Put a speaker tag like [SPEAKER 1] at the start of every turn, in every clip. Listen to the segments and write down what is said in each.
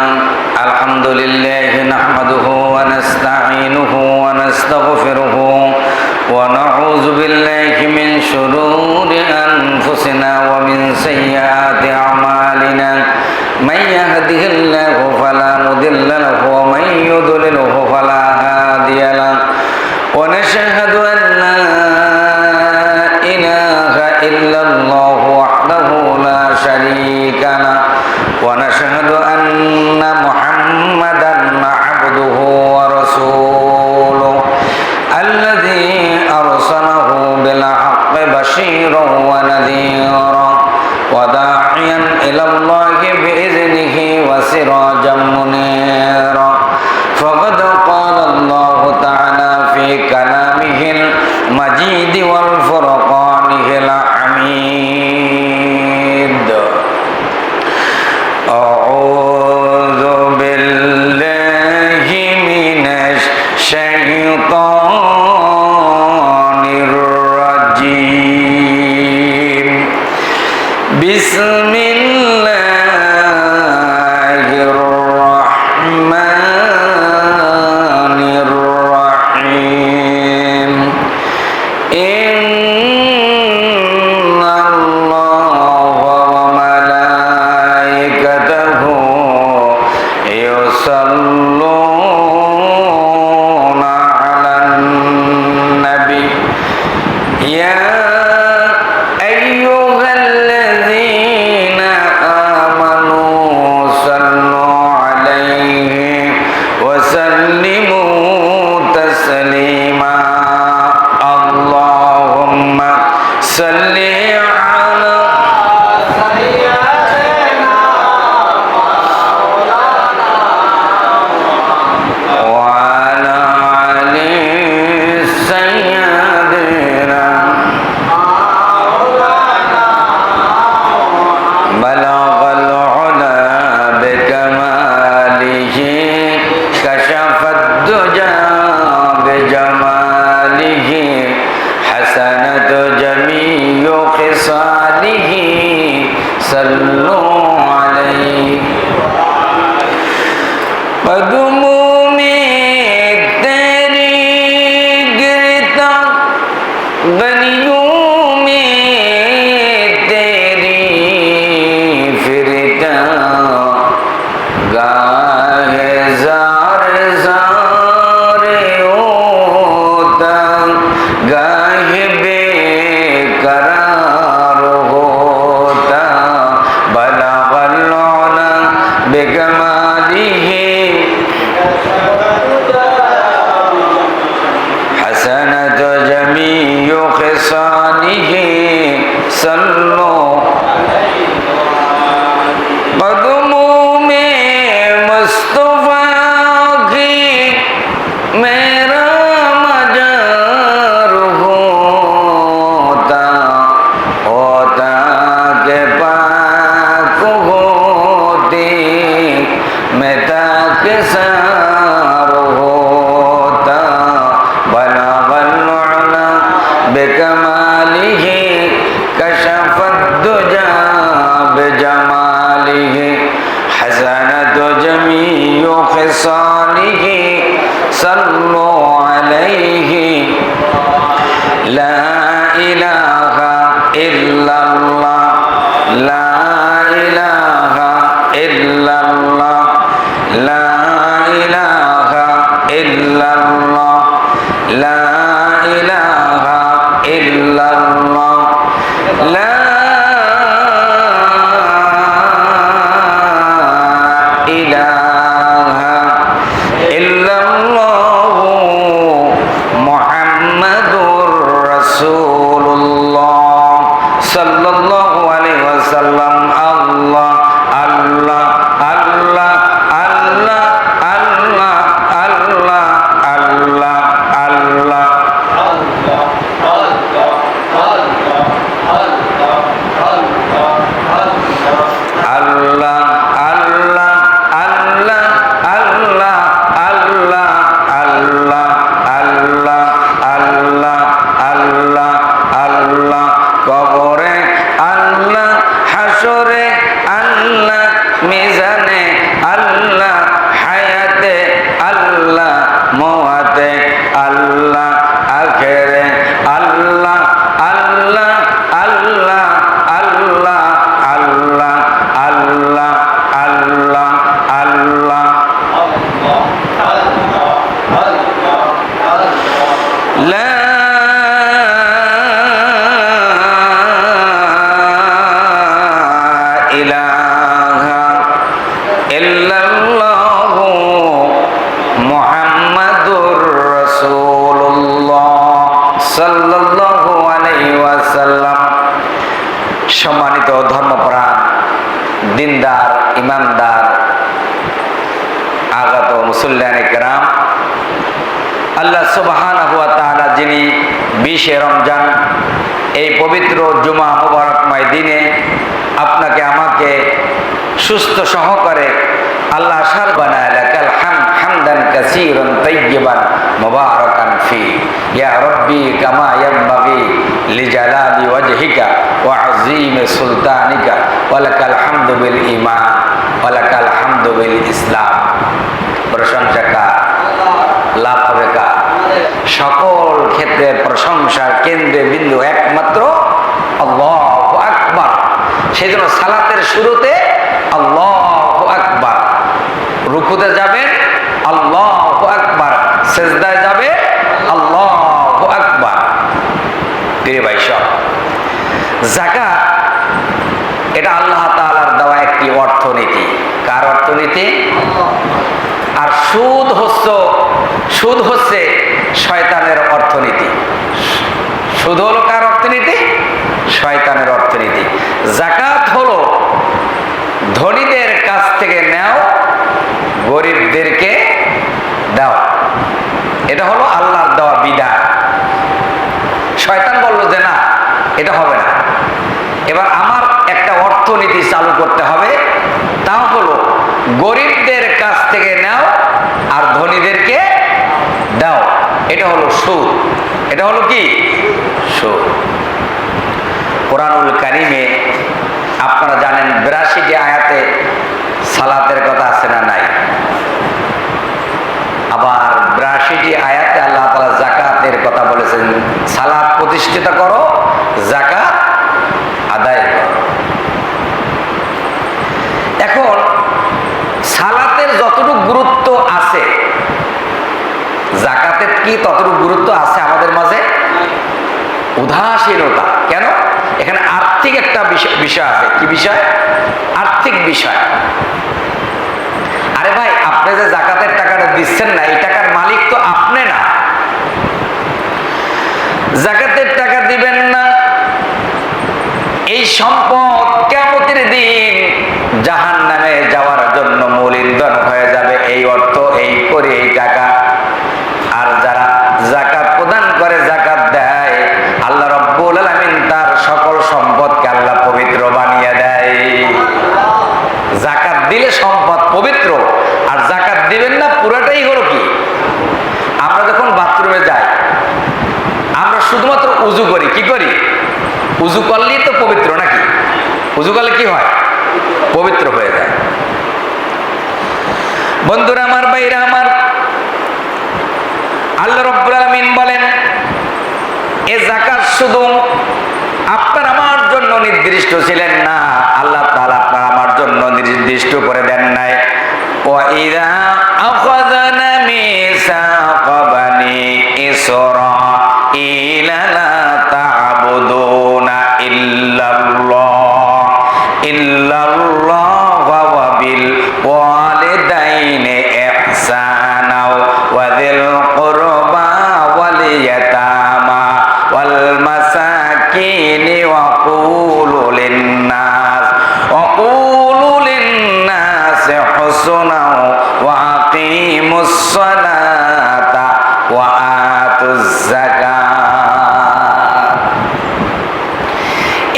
[SPEAKER 1] الحمد لله نحمده ونستعينه ونستغفره ونعوذ بالله من شرور أنفسنا ومن سيئات أعمالنا من يهده الله فلا مضل له ومن يضلله فلا هادي له ونشهد أن لا إله إلا الله وحده لا شريك له ونشهد أن محمدا عبده ورسوله الذي أرسله بالحق بشيرا ونذيرا وداعيا إلى الله بإذنه وسراجا منيرا فقد قال الله تعالى في كلامه المجيد والفرقانه الحميد أعوذ بالله من الشيطان الرجيم بسم الله الرحمن الرحيم إن الله وملائكته يصلون على النبي يا أيها الذين آمنوا صلوا عليه وسلموا تسليما اللهم صل على وعلى آل سيدنا بلغ العلا بكماله كشف الدجى بجماله حسنت جميع خصاله صلوا عليه قدموا में तेरी गिरता गलियों में तेरी फिरता गाहे जार जार होता गाहे बेकरार होता बलगल उला बिकमालिही حسنت جميع خصاله صلوا قدموں میں مصطفیٰ کی میرا مجار ہوتا کہ پاک ہوتی میں تاک سار ہوتا بلغ العلا بكماله كشف الدجى بجماله حسنت جميع خصاله صلوا عليه لا إله إلا الله لا إله إلا الله لا إله إلا الله لا إله إلا الله لا إله إلا الله محمد رسول الله صلى الله عليه وسلم الله الله الله الله الله الله الله ইল্লাল্লাহু মুহাম্মাদুর রাসূলুল্লাহ সাল্লাল্লাহু আলাইহি ওয়াসাল্লাম। সম্মানিত ধর্মপ্রাণ দিনদার ইমানদার আগত মুসল্লিয়ানে কেরাম, আল্লাহ সুবহানাহু ওয়া তাআলা যিনি 20 রমজান এই পবিত্র জুমা মুবারকময় দিনে আপনাকে আমাকে সুস্থ সহকারে আল্লাহ আশার বানায় লাকাল হামদান কাসীরান তাইয়্যিবান মুবারাকান ফি ইয়া রাব্বি কামা ইয়ানবাগি লিজালালি ওয়াজহিকা ওয়া আযীমি সুলতানিকা ওয়া লাকাল হামদু বিল ঈমান ওয়া লাকাল হামদু বিল ইসলাম। প্রশংসা কার? লাভ হবে কার? সকল ক্ষেত্রের প্রশংসার কেন্দ্রে বিন্দু একমাত্র আল্লাহু আকবার। সেজন্য সালাতের শুরুতে আল্লাহু আকবার, রুকুতে যাবেন আল্লাহু আকবার, সিজদায় যাবে আল্লাহু আকবার। প্রিয় ভাই সব, যাকাত এটা আল্লাহ তাআলার দেওয়া একটি অর্থনীতি। কার অর্থনীতি? আর সুদ হচ্ছে শয়তানের অর্থনীতি। সুদ হলো কার অর্থনীতি? শয়তানের অর্থনীতি। যাকাত হলো ধনীদের কাছ থেকে নেও, গরিবদেরকে দাও। এটা হলো আল্লাহর দেওয়া বিধান। শয়তান বলল যে না, এটা হবে না। এবার আমার একটা অর্থনীতি চালু করতে হবে, তা হলো গরিবদের কাছ থেকে নাও আর ধনীদেরকে দাও। এটা হলো সুদ। এটা হলো কি? সুদ। কোরআনুল কারীমে আপনারা জানেন 82টি আয়াতে সালাতের কথা আছে না নাই? আবার 82টি আয়াতে আল্লাহ তাআলা যাকাতের কথা বলেছেন। সালাত প্রতিষ্ঠিত করো, যাকাত আদায় করো। এখন সালাতের যতটুকু গুরুত্ব আছে, যাকাতের কি ততটুকু গুরুত্ব আছে আমাদের মাঝে? উদাসীনতা। কেন? এখানে আর্থিক একটা বিষয় আছে। কি বিষয়? আর্থিক বিষয়। আরে ভাই, আপনি যে যাকাতের টাকাটা দিচ্ছেন না, এই টাকার মালিক তো আপনি না। যাকাতের টাকা দিবেন না, এই সম্পদ কিয়ামতের দিন জাহান্নামে যাওয়ার জন্য মূল ইন্ধন হয়ে যাবে। এই অর্থ, এই করে, এই টাকা। আর যারা যাকাত প্রদান করে, যাকাত দেয়, আল্লাহ রাব্বুল আলামিন তার সকল সম্পদকে আল্লাহ পবিত্র বানিয়ে দেয়। যাকাত দিলে সম্পদ পবিত্র, আর যাকাত দিবেন না পুরাটাই হলো কি? আমরা যখন বাথরুমে যাই, আমরা শুধুমাত্র উযু করি। কি করি? উযু করলেই তো পবিত্র নাকি? উযু করলে কি হয়? পবিত্র হয়ে যায়। বন্ধুরা আমার, ভাইরা আমার, আল্লাহ রাব্বুল আলামিন বলেন এ যাকাত শুধু আপনার আমার জন্য নির্দিষ্ট ছিলেন না, আল্লাহ তাআলা আপনার আমার জন্য নির্দিষ্ট করে দেন নাই। ওয়া ইযা আখাযানা মিসাকা বানি ইসরাঈলা লা তা'বুদুনা ইল্লাল্লাহ ওয়া বিল ওয়ালিদাইনি ইহসানা ওয়া যিল কুরবা ওয়াল ইয়াতামা ওয়াল মাসাকিনি ওয়া কুলু লিন-নাস হুসনা ওয়া আকিমুস সালাতা ওয়া আতুজ যাকাত।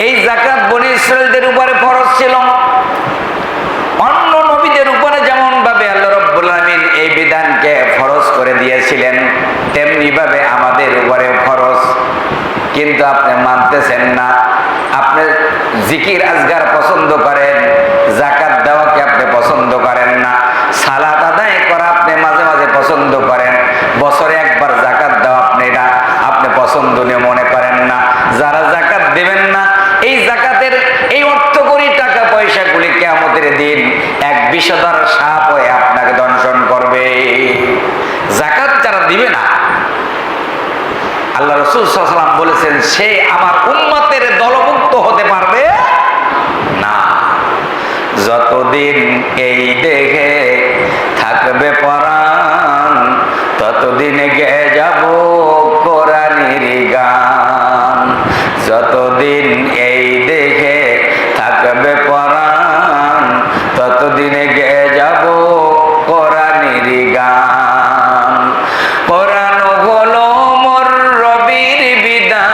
[SPEAKER 1] এই যাকাত বনী ইসরাঈলদের উপরে ফরজ ছিল। অন্য নবীদের উপরে যেমন ভাবে আল্লাহ রাব্বুল আলামিন এই বিধানকে ফরজ করে দিয়েছিলেন, তেমনি ভাবে আমাদের উপরে ফরজ। কিন্তু আপনি মানতেছেন না। আপনি জিকির আজগার পছন্দ করেন, যাকাত দেওয়াকে আপনি পছন্দ করেন না। সালাত আদায় করা আপনি মাঝে মাঝে পছন্দ করেন, বছরে একবার যাকাত দেওয়া আপনি পছন্দনীয় মনে করেন না। যারা যাকাত দেবেন না, এই যাকাতের এই অর্থকরী টাকা পয়সাগুলি কিয়ামতের দিন এক বিষধর সাপ হয়ে আপনাকে দংশন করবে। যাকাত যারা দিবে না, আল্লাহ রাসূল সাল্লাল্লাহু আলাইহি ওয়াসাল্লাম বলেছেন, সে আমার উম্মতের দলভুক্ত হতে পারবে না। যত যতদিন এই দেহে থাকবে পরাণ, ততদিন গেয়ে যাব কোরআনের গান। যতদিন এই দেহে থাকবে পরাণ, ততদিন গেয়ে যাব কোরআনের গান। কোরআন হলো মোর রবির বিধান,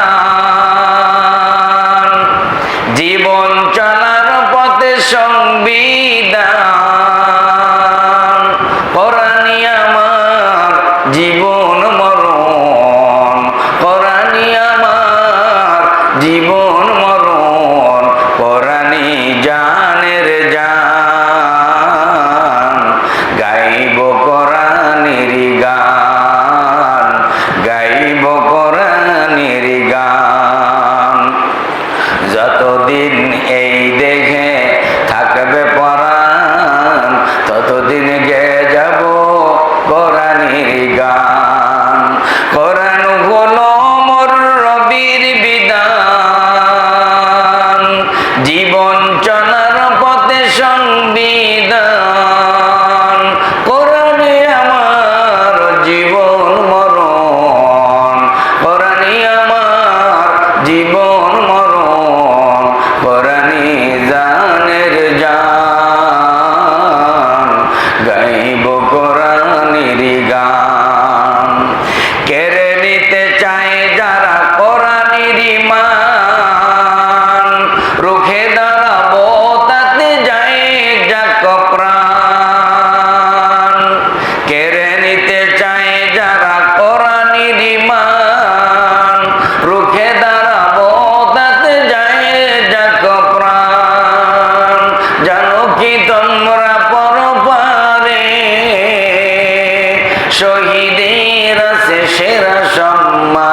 [SPEAKER 1] জীবন চলার পথে সংবিধান। কোরআনই আমার জীবন মরণ, কোরআনই আমার জীবন মরণ। কোরআনই জানের জান, গাইব কোরআনের গান, গাইব কোরআনের গান। যতদিন এই দেহে থাকবে পরাণ, ততদিন গেয়ে যাব কোরআনের গান। কোরআন হলো মোর রবির বিধান, জীবন চলার পথে সংবিধান। কোরআনই আমার জীবন মরণ, কোরআনই আমার জীবন মরণ। কোরআনই জানের জান, গাইব কোরআনের গান। কেড়ে নিতে চায় যারা কোরআনের মান, রুখে দাঁড়াবো তাতে যায় যাক প্রাণ। কেড়ে নিতে চায় যারা কোরআনের মান, রুখে দাঁড়াবো তাতে যায় যাক প্রাণ। জানো কি তোমরা পরপারে শহীদের আছে সেরা সম্মান।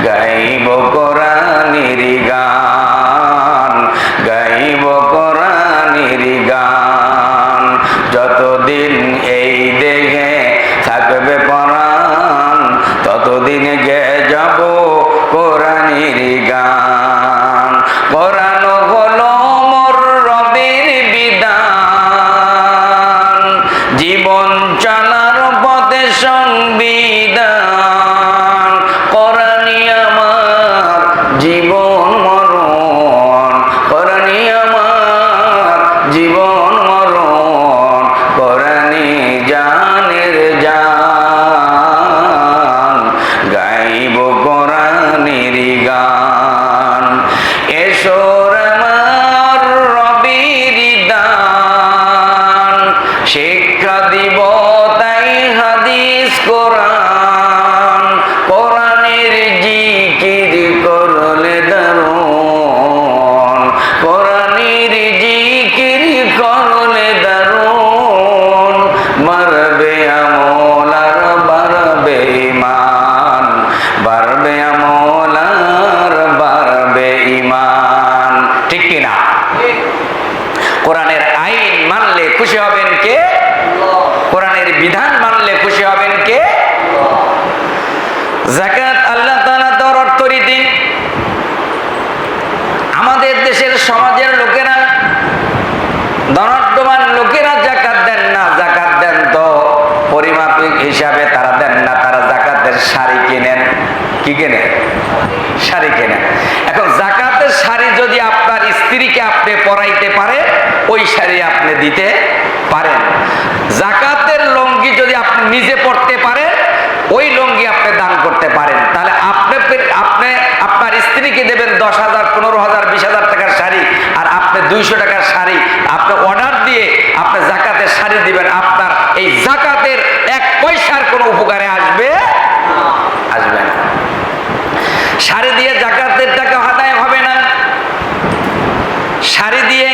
[SPEAKER 1] গাইব কোরআনের গান, গাইব কোরআনের গান। যতদিন এই দেহে থাকবে পরাণ, ততদিন গেয়ে যাব কোরআনের গান। কোরআন হলো মোর রবের বিধান, জীবন চলার পথে সংবিধান। কোরআনই আমার জীবন মরণ, কোরআনই আমার জীবন মরণ। কোরআনই জানের জান, গাইব কোরআনের গান। এসোর আমার রবির দান, শিক্ষা দিব তাই হাদিস কোরআন। কোরআনের জিকির করলে দারুন, কোরআনের জিকির করলে দারুন। মারবে আমল আর বাড়বে ঈমান, বাড়বে আমল আর বাড়বে ঈমান। ঠিক কিনা? কোরআনের আইন মানলে খুশি হবেন কে? কোরআনের বিধান মানলে খুশি হবেন কে? যাকাত আল্লাহ তাআলা দেওয়ার অর্থরীতি। আমাদের দেশের সমাজের লোকেরা, ধনাঢ্যবান লোকেরা যাকাত দেন না। যাকাত দেন তো পরিমাপিক হিসাবে তারা দেন না, তারা যাকাতের শাড়ি কিনেন। কি কেনেন? শাড়ি কেনেন। এখন যাকাতের শাড়ি যদি আপনার স্ত্রীকে আপনি পরাইতে পারে, ওই শাড়ি আপনি দিতে পারেন। যাকাতের লুঙ্গি যদি আপনি নিজে পরতে পারেন, ওই লুঙ্গি আপনি দান করতে পারেন। তাহলে আপনি আপনার স্ত্রীকে দেবেন 10,000, 15,000, 20,000 টাকার শাড়ি, আর আপনি 200 টাকার শাড়ি আপনি অর্ডার দিয়ে আপনি যাকাতের শাড়ি দিবেন। আপনার এই যাকাতের 1 পয়সার কোনো উপকারে আসবে? আসবে না। শাড়ি দিয়ে যাকাতের টাকা আদায় হবে না। শাড়ি দিয়ে,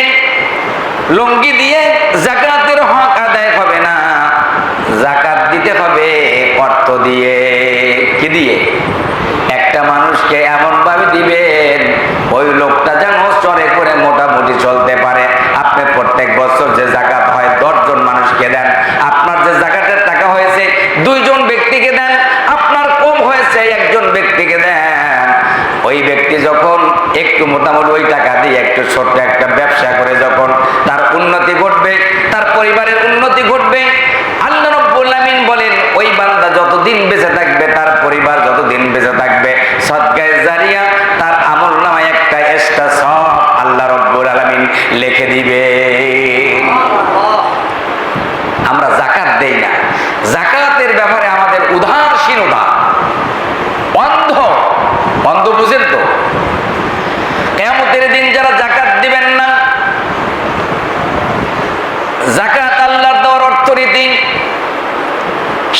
[SPEAKER 1] লুঙ্গি দিয়ে যাকাতের হক আদায় হবে না। যাকাত দিতে হবে অর্থ দিয়ে। কি দিয়ে? একটা মানুষকে এমন ভাবে দিবেন ওই লোকটা যেন চরে করে মোটামুটি চলতে পারে। আপনি প্রত্যেক বছর যে যাকাত হয় 10 জন মানুষকে দেন, আপনার যে যাকাতের টাকা হয়েছে 2 জন ব্যক্তিকে দেন, আপনার কম হয়েছে 1 জন ব্যক্তিকে দেন। ওই ব্যক্তি যখন একটু মোটামুটি ওই টাকা দিয়ে একটু ছোট্ট একটা ব্যবসা করে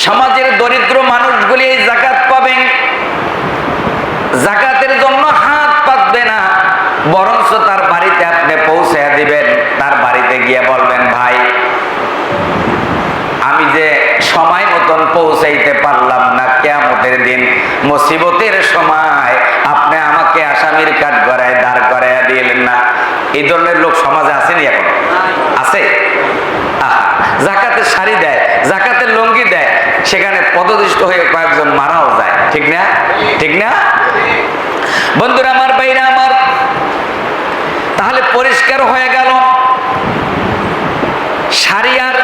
[SPEAKER 1] সমাজের দরিদ্র মানুষগুলি এই যাকাত পাবেন, যাকাতের জন্য হাত পাতবে না, বরঞ্চ তার বাড়িতে আপনি পৌঁছে দিবেন। তার বাড়িতে গিয়ে বলবেন, ভাই আমি যে সময় মতন পৌঁছাইতে পারলাম না, কিয়ামতের দিন মুসিবতের সময় আপনি আমাকে আসামির কাঠ গড়ায় দাঁড় করাইয়া দিলেন না। এই ধরনের লোক সমাজে আসেনি? এখন আছে। যাকাতের শাড়ি দেয়, যাকাতের লুঙ্গি দেয়, সেখানে পদদৃষ্ট হয়ে কয়েকজন মারাও যায়। ঠিক না? ঠিক না বন্ধুরা আমার, ভাইরা আমার? তাহলে পরিষ্কার হয়ে গেল, শাড়ি আর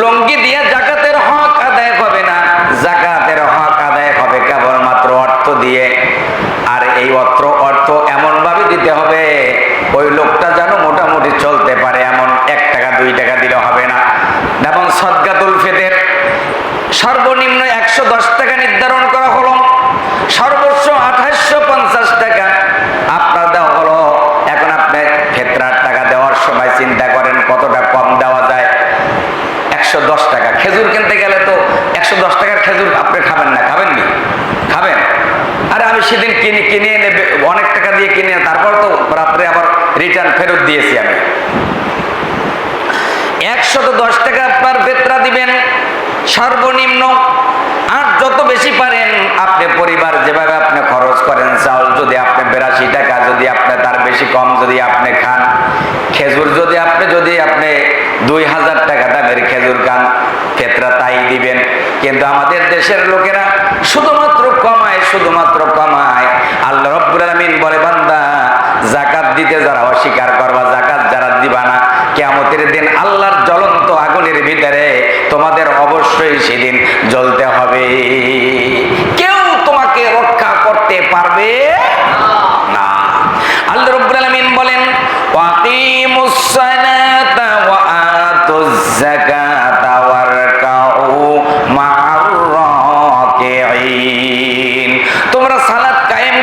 [SPEAKER 1] লুঙ্গি দিয়ে যাকাতের হক আদায় হবে না। যাকাতের হক আদায় হবে কেবলমাত্র অর্থ দিয়ে। আর এই অর্থ এমন ভাবে দিতে হবে ওই লোকটা যেন মোটামুটি চলতে পারে, এমন 1 টাকা 2 টাকা দিলে হবে না। এবং সদকাতুল ফিতর সর্বনিম্ন 110 টাকা নির্ধারণ করা হলো, সর্বোচ্চ 2850 টাকা আপনার দেওয়া হলো। এখন আপনি ফিতরার টাকা দেওয়ার সময় চিন্তা করেন কতটা কম দেওয়া যায়। 110 টাকা। খেজুর কিনতে গেলে তো 110 টাকার খেজুর আপনি খাবেন না, খাবেন নি? খাবেন। আরে আমি সেদিন কিনে এনে অনেক টাকা দিয়ে কিনে, তারপর তো রাত্রে আবার রিটার্ন ফেরত দিয়েছি আমি। 110 টাকা আপনার ফিতরা দিবেন সর্বনিম্ন। আর যত বেশি পারেন আপনি, পরিবার যেভাবে আপনি খরচ করেন, চাউল যদি আপনি 82 টাকা, যদি আপনি তার বেশি কম যদি আপনি খান, খেজুর যদি আপনি 2000 টাকা দামের খেজুর খান, ফিতরা তাই দিবেন। কিন্তু আমাদের দেশের লোকেরা শুধুমাত্র কমায়। আল্লাহ রাব্বুল আলামিন বলে, বান্দা যাকাত দিতে যারা অস্বীকার করবা, যাকাত যারা দিবা না, কিয়ামতের দিন আল্লাহর জ্বলন্ত আগুনের ভিতরে তোমাদের অবশ্যই সেদিন জ্বলতে হবে। কেউ তোমাকে রক্ষা করতে পারবে না। আল্লাহ রাব্বুল আলামিন বলেন, ওয়াকিমুস সালাতা ওয়া আতুজ যাকাতা ওয়ারকাউ মা'আর রাকিঈন। তোমরা সালাত কায়েম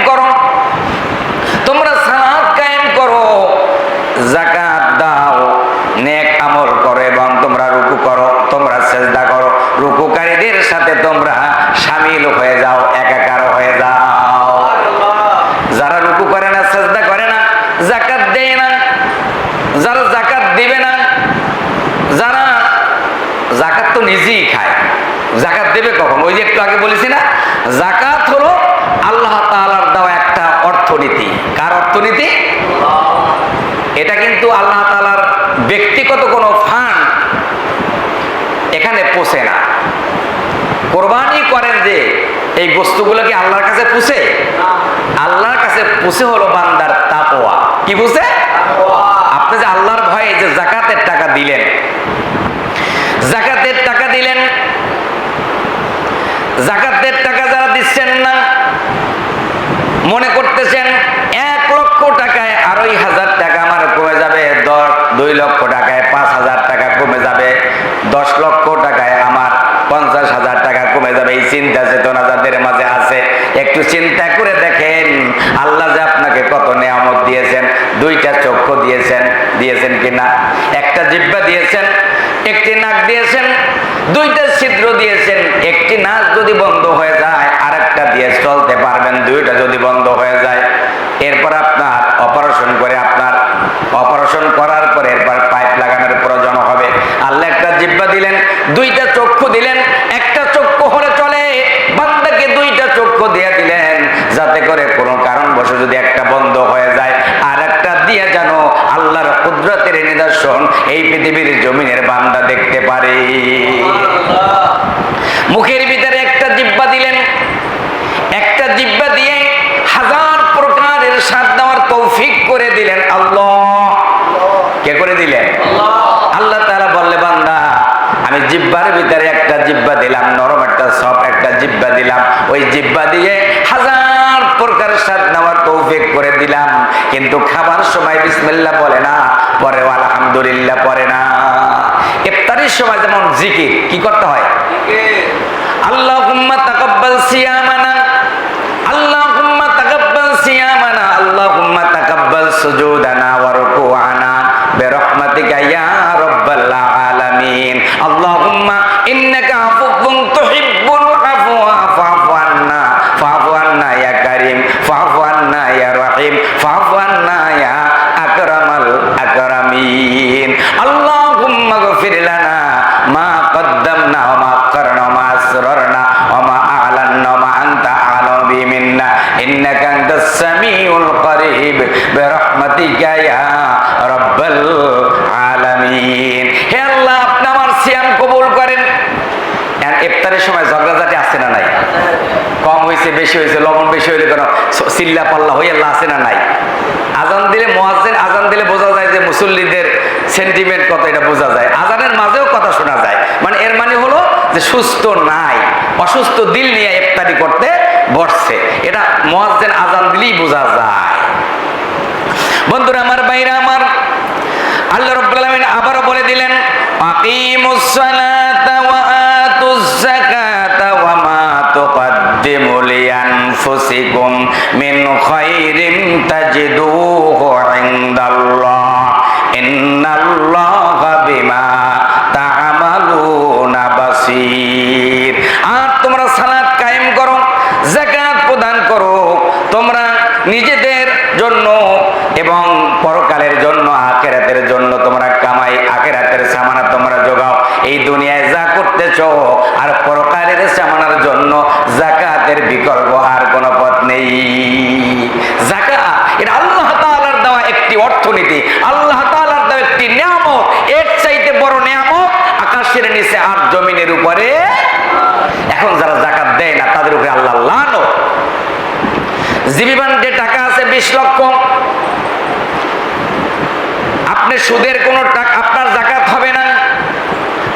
[SPEAKER 1] করো, যাকাত দাও, নেক আমল করো, এবং তোমরা রুকু করো, তোমরা সিজদা করো। রুকুকারীদের সাথে তোমরা শামিল হয়ে যাও, একাকার হয়ে যাও। যারা রুকু করে না, সিজদা করে না, যাকাত দেয় না, যারা যাকাত দিবে না, যারা যাকাত তো নিজেই খায়, যাকাত দেবে কখন? ওই যে একটু আগে বলেছি না, যাকাত হলো আল্লাহ তাআলার দেওয়া একটা অর্থনীতি। কার অর্থনীতি? এটা কিন্তু আল্লাহ তাআলার ব্যক্তিগত কোনো ফান্ড এখানে পোষে না। কোরবানি করেন যে এই বস্তুগুলো কি আল্লাহর কাছে পুষে? আল্লাহর কাছে পুষে হলো বান্দার তাকওয়া। কি পুষে? আপনি যে আল্লাহর ভয়ে যে যাকাতের টাকা দিলেন, যাকাতের টাকা যারা দিচ্ছেন না, মনে করতেছেন 1 লক্ষ টাকায় 2,500 টাকা আমার কমে যাবে, 2 লক্ষ টাকায় 5,000 টাকা কমে যাবে, 10 লক্ষ টাকায় আমার 50,000 টাকা কমে যাবে। এই চিন্তা চেতনা যাদের মাঝে আছে, একটু চিন্তা করে দেখেন আল্লাহ যে আপনাকে কত নিয়ামত দিয়েছেন। 2টা চক্ষু দিয়েছেন কিনা? 1টা জিহ্বা দিয়েছেন, 1টি নাক দিয়েছেন, 2টা ছিদ্র দিয়েছেন। 1টি নাক যদি বন্ধ হয়ে যায়, আরেকটা দিয়ে চলতে পারবেন। 2টা যদি বন্ধ হয়ে যায়, এরপর আপনার অপারেশন করার পরে এরপর পাইপ লাগানোর প্রয়োজন হবে। আল্লাহ 1টা জিহ্বা দিলেন, 2টা চক্ষু দিলেন। 1টা চক্ষু হলে চলে, বান্দাকে 2টা চক্ষু দিয়ে দিলেন, যাতে করে কোনো কারণবশত যদি একটা বন্ধ হয়ে যায়, আর একটা দিয়ে যেন আল্লাহর কুদরতের নিদর্শন এই পৃথিবীর জমিনের বান্দা দেখতে পারে। মুখের ভিতরে 1টা জিহ্বা দিলেন, 1টা জিহ্বা দিয়ে 1000 প্রকারের স্বাদ দেওয়ার তৌফিক করে দিলেন আল্লাহ। কে করে দিলেন? আল্লাহ তাআলা বললে, বান্দা আমি জিহ্বার ভিতরে 1টা জিহ্বা দিলাম, নরম একটা সফট একটা জিহ্বা দিলাম, ওই জিহ্বা দিয়ে 1000 প্রকারের স্বাদ নেওয়ার তৌফিক করে দিলাম। কিন্তু খাবার সময় বিসমিল্লাহ বলে না, পরে আলহামদুলিল্লাহ পরে না। ইফতারের সময় যেমন জিকির কি করতে হয়? আল্লাহুম্মা তাকাব্বাল সিয়ামানা, আল্লাহুম্মা তাকাব্বাল সিয়ামানা, আল্লাহুম্মা তাকাব্বাল সুজুদানা ওয়া রুকুআনা বিরহমাতিকা ইয়া রাব্বাল আলামিন, আল্লাহুম্মা ইন্নাকা আফুউন তুহিব্বুল ইফতারের সময় ঝগড়াঝাটি আছে না নাই? কম হয়েছে বেশি হয়েছে, লবণ বেশি হইলে কেন চিল্লা পাল্লা হয়ে আল্লাহ আছে না নাই? আজান দিলে মুয়াজ্জিন আজান দিলে বোঝা যায় যে মুসল্লিদের সেন্টিমেন্ট কত, এটা বোঝা যায়। আজানের মাঝেও কথা শোনা যায়, মানে এর মানে হলো যে সুস্থ নাই, অসুস্থ দিল নিয়ে ইফতারি করতে বসছে, এটা মুয়াজ্জিন আজান দিলেই বোঝা যায়। বন্ধুরা আমার, ভাইরা আমার, আল্লাহ রাব্বুল আলামিন আবারও বলে দিলেন, আকিমুস সালাতা ওয়া আতুজ যাকাতা ওয়া মা তুকদ্দিমু লিআনফুসিকুম মিন খায়রিন তাজিদুহু ইনদাল্লাহ ইন্নাল্লাহা বিমা তা'মালুনা বাসীর। আর তোমরা সালাত কায়েম করো, যাকাত প্রদান করো, তোমরা নিজেদের জন্য এবং পরকালের জন্য, আখিরাতের জন্য তোমরা কামাই, আখিরাতের সামানা তোমরা জোগাও। এই দুনিয়ায় যা করতেছো আর পরকালের সামানার জন্য যাকাতের বিকল্প আর কোনো পথ নেই। যাকাত এটা আল্লাহ তাআলার দেওয়া একটি অর্থনীতি, আল্লাহ তাআলার দেওয়া একটি নিয়ামত। এর চাইতে বড় নিয়ামত আকাশের নিচে আর জমিনের উপরে। এখন যারা যাকাত দেয় না তাদের উপরে আল্লাহ লানত। জীবিকান্তে টাকা আছে 20 লক্ষ, আপনি সুদের কোনো টাকা, আপনার যাকাত হবে না।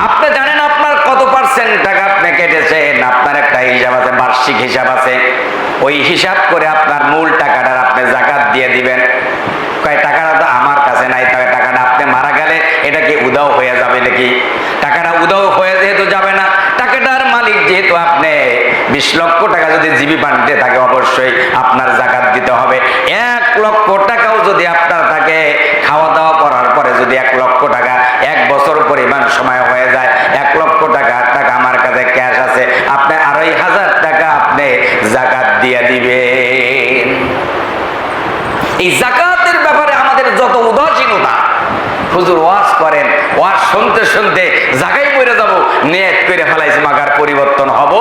[SPEAKER 1] আপনি জানেন আপনার কত পার্সেন্ট টাকা আপনি কেটেছেন, আপনার একটা হিসাব আছে, বার্ষিক হিসাব আছে, ওই হিসাব করে আপনার মূল টাকাটার আপনি যাকাত দিয়ে দিবেন। কয় টাকাটা তো আমার কাছে নাই, তবে টাকাটা আপনি মারা গেলে এটা কি উদাও হয়ে যাবে নাকি? টাকাটা উদাও হয়ে যেহেতু যাবে না, টাকাটার মালিক যেহেতু আপনি, 20 লক্ষ টাকা যদি জিবি পান্ডে থাকে অবশ্যই আপনার যাকাত দিতে হবে। 1 লক্ষ টাকাও যদি আপনার থাকে, খাওয়া দাওয়া করার পরে যদি 1 লক্ষ টাকা 1 বছর পরিমাণ সময় হয়ে যায়, 1 লক্ষ টাকা আমার কাছে ক্যাশ আছে, আপনি 2,500 টাকা আপনি যাকাত দিয়ে দিবেন। এই যাকাতের ব্যাপারে আমাদের যত উদাসীনতা, হুজুর ওয়াজ করেন, ওয়াজ শুনতে শুনতে জায়গায় পড়ে যাব, নিয়ত করে ফেলাইছে মাগার পরিবর্তন হব,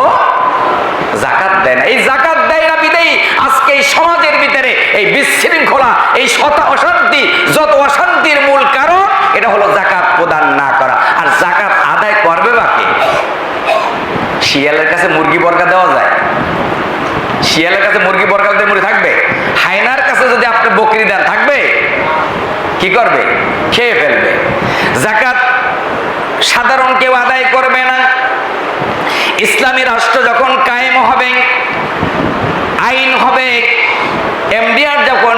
[SPEAKER 1] যাকাত দেয় না। এই যাকাত দেয় না বিদেই আজকে এই সমাজের ভিতরে এই বিশৃঙ্খলা, এই অশান্তি, যত অশান্তির মূল কারণ এটা হলো যাকাত প্রদান না করা। আর যাকাত আদায় করবে বাকি। শিয়ালের কাছে মুরগি বর্গা দেওয়া যায়? শিয়ালের কাছে মুরগি বর্গা দিতে মুরগি থাকবে? হায়নার কাছে যদি আপনি বকরি দেন থাকবে? কি করবে? খেয়ে ফেলবে। যাকাত সাধারণ কেউ আদায় করবে না। ইসলামী রাষ্ট্র যখন কায়েম হবে, আইন হবে, এমডিআর যখন